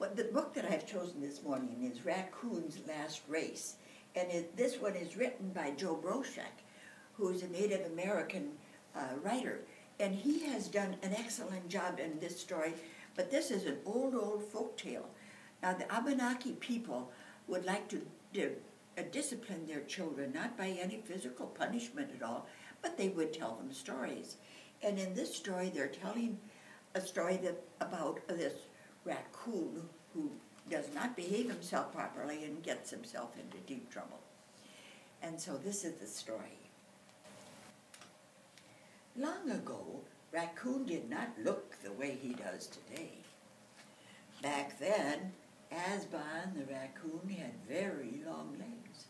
But the book that I've chosen this morning is Raccoon's Last Race. And this one is written by Bruchac, who's a Native American writer. And he has done an excellent job in this story, but this is an old folk tale. Now, the Abenaki people would like to discipline their children, not by any physical punishment at all, but they would tell them stories. And in this story, they're telling a story about this raccoon who does not behave himself properly and gets himself into deep trouble. And so this is the story. Long ago, Raccoon did not look the way he does today. Back then, Asban the raccoon had very long legs,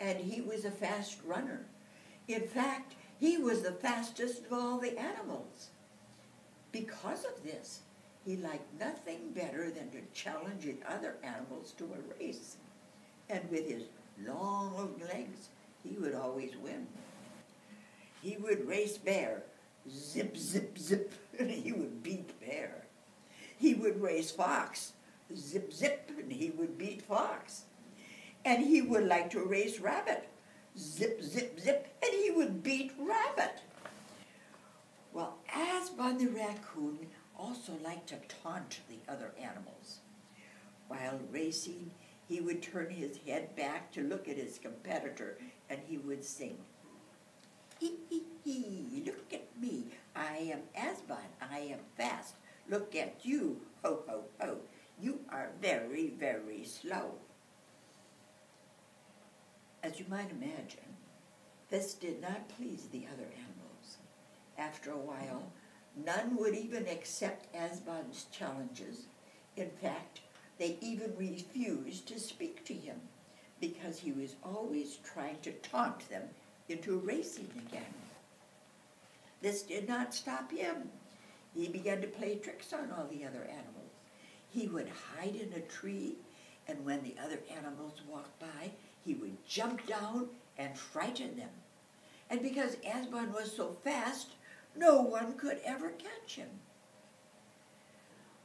and he was a fast runner. In fact, he was the fastest of all the animals. Because of this, he liked nothing better than to challenge the other animals to a race. And with his long legs, he would always win. He would race Bear, zip, zip, zip, and he would beat Bear. He would race Fox, zip, zip, and he would beat Fox. And he would like to race Rabbit, zip, zip, zip, and he would beat Rabbit. Well, Asban the raccoon also liked to taunt the other animals. While racing, he would turn his head back to look at his competitor, and he would sing, "Hee, hee, hee, look at me, I am Asban, I am fast, look at you, ho, ho, ho, you are very, very slow." As you might imagine, this did not please the other animals. After a while, none would even accept Asban's challenges. In fact, they even refused to speak to him because he was always trying to taunt them into racing again. This did not stop him. He began to play tricks on all the other animals. He would hide in a tree, and when the other animals walked by, he would jump down and frighten them. And because Asban was so fast, no one could ever catch him.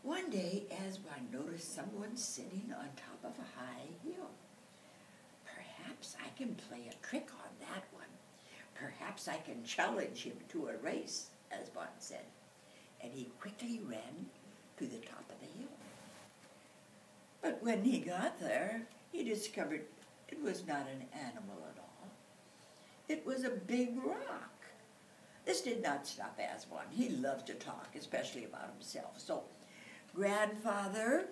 One day, Asban noticed someone sitting on top of a high hill. "Perhaps I can play a trick on that one. Perhaps I can challenge him to a race," Asban said. And he quickly ran to the top of the hill. But when he got there, he discovered it was not an animal at all. It was a big rock. This did not stop Asban. He loved to talk, especially about himself. So, "Grandfather,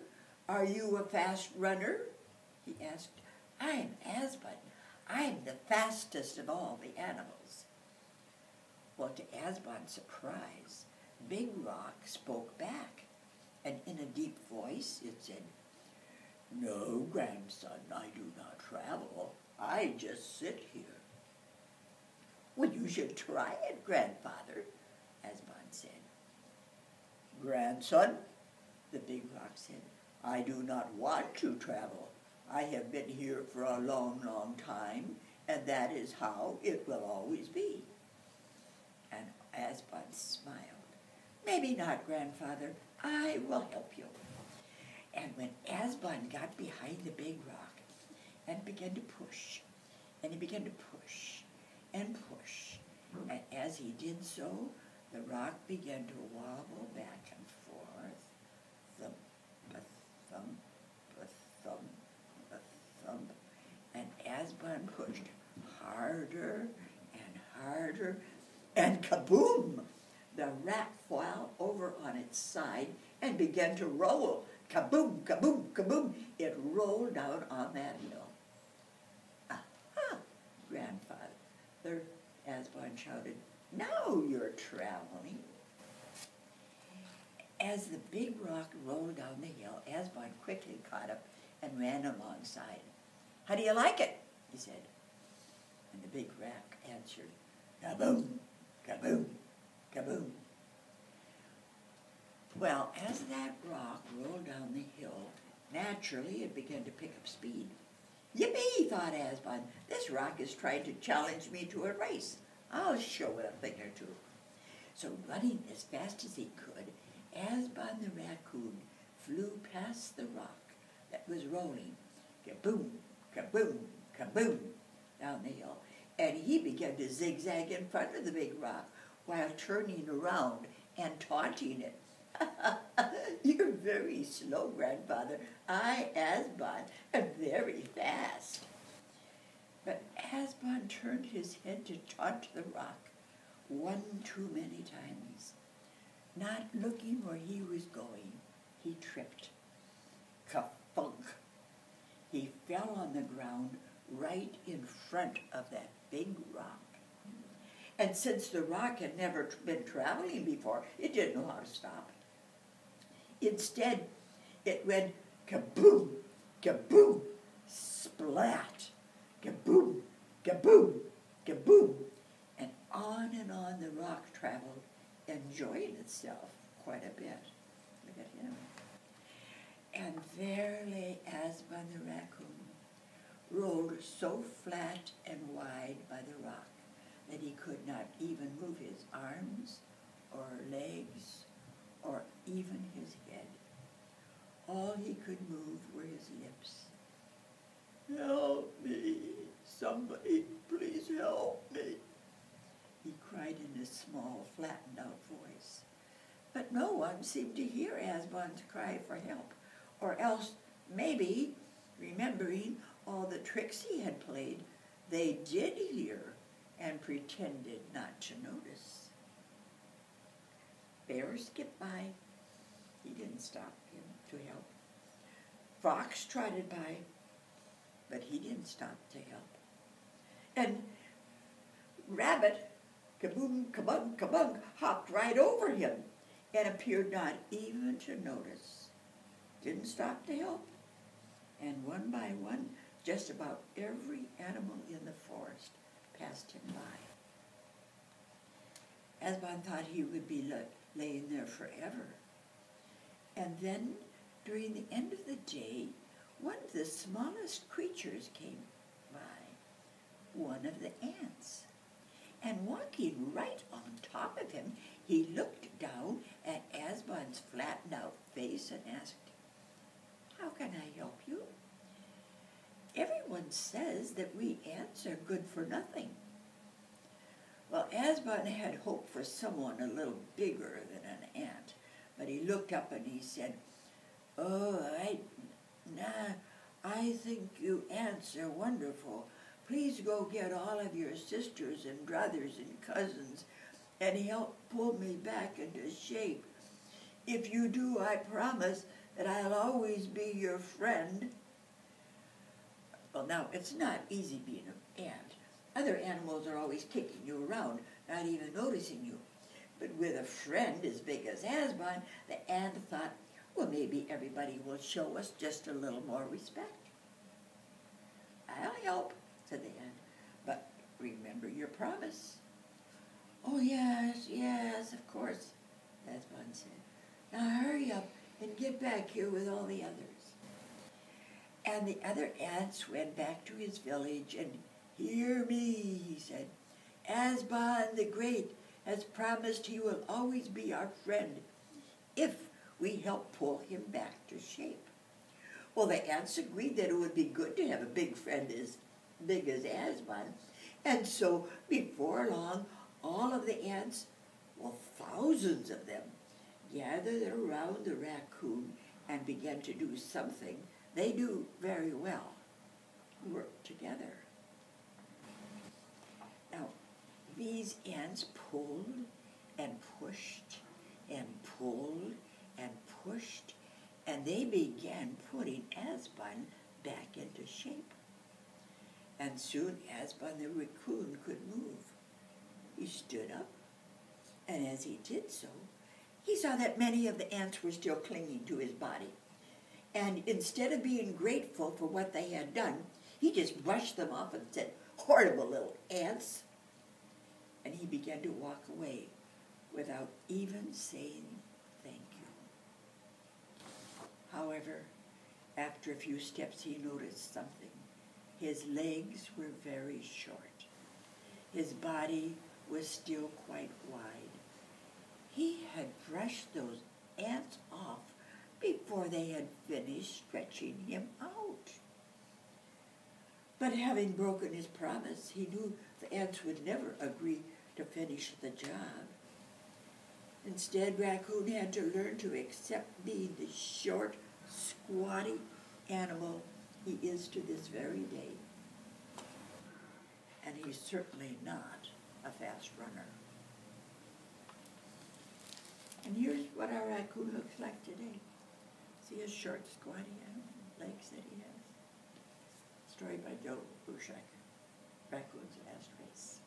are you a fast runner?" he asked. "I'm Asban. I'm the fastest of all the animals." Well, to Asban's surprise, Big Rock spoke back, and in a deep voice it said, "No, grandson, I do not travel. I just sit here." "Well, you should try it, grandfather," Asban said. "Grandson," the Big Rock said, "I do not want to travel. I have been here for a long, long time, and that is how it will always be." And Asban smiled. "Maybe not, grandfather. I will help you." And when Asban got behind the Big Rock and began to push, and he began to push and push, and as he did so, the rock began to wobble back and forth, thump, thump, thump, thump, and Asban pushed harder and harder, and kaboom! The rat fell over on its side and began to roll. Kaboom, kaboom, kaboom! It rolled down on that hill. "Aha, grandfather," Asban shouted. "Now you're traveling." As the Big Rock rolled down the hill, Asban quickly caught up and ran alongside. "How do you like it?" he said. And the Big Rock answered, "Kaboom, kaboom, kaboom." Well, as that rock rolled down the hill, naturally it began to pick up speed. "Yippee," thought Asban, "this rock is trying to challenge me to a race. I'll show it a thing or two." So running as fast as he could, Asban the raccoon flew past the rock that was rolling, kaboom, kaboom, kaboom, down the hill. And he began to zigzag in front of the big rock while turning around and taunting it. You're very slow, Grandfather. I, Asbon, am very fast. But Asbon turned his head to taunt the rock one too many times. Not looking where he was going, he tripped. Ka-funk! He fell on the ground right in front of that big rock. And since the rock had never been traveling before, it didn't know how to stop. Instead, it went kaboom, kaboom, splat, kaboom, kaboom, kaboom. And on the rock traveled, enjoying itself quite a bit. Look at him. And there lay Asbon the raccoon, rolled so flat and wide by the rock that he could not even move his arms or legs or even his head. All he could move were his lips. Help me, somebody, please help me, he cried in a small, flattened-out voice. But no one seemed to hear Asbon's cry for help, or else, maybe, remembering all the tricks he had played, they did hear and pretended not to notice. Bear skipped by. He didn't stop him to help. Fox trotted by, but he didn't stop to help. And Rabbit, kaboom, kabung, kabung, hopped right over him and appeared not even to notice. Didn't stop to help. And one by one, just about every animal in the forest passed him by. Asbon thought he would be laying there forever. And then, during the end of the day, one of the smallest creatures came by, one of the ants. And walking right on top of him, he looked down at Asbon's flattened-out face and asked, "How can I help you? Everyone says that we ants are good for nothing." Well, Asbon had hoped for someone a little bigger than an ant, but he looked up and he said, I think you ants are wonderful. Please go get all of your sisters and brothers and cousins and help pull me back into shape. If you do, I promise that I'll always be your friend. Well, now, it's not easy being an ant. Other animals are always kicking you around, not even noticing you. But with a friend as big as Asbon, the ant thought, well, maybe everybody will show us just a little more respect. "I'll help," said the ant, "but remember your promise." "Oh, yes, yes, of course," Asbon said. "Now hurry up and get back here with all the others." And the other ants went back to his village, and "Hear me," he said. "Asbon the Great has promised he will always be our friend if we help pull him back to shape." Well, the ants agreed that it would be good to have a big friend as big as Asbon, and so before long, all of the ants, well, thousands of them, gathered around the raccoon and began to do something they do very well: work together. Now, these ants pulled and pushed and pulled and pushed, and they began putting Asbon back into shape. And soon Asbon the raccoon could move. He stood up, and as he did so, he saw that many of the ants were still clinging to his body. And instead of being grateful for what they had done, he just brushed them off and said, "Horrible little ants." And he began to walk away without even saying thank you. However, after a few steps, he noticed something. His legs were very short. His body was still quite wide. He had brushed those ants off before they had finished stretching him out. But having broken his promise, he knew the ants would never agree to finish the job. Instead, Raccoon had to learn to accept being the short, squatty animal he is to this very day. And he's certainly not a fast runner. And here's what our raccoon looks like today. See his short, squatty legs that he has? Story by Bruchac, Raccoon's Last Race.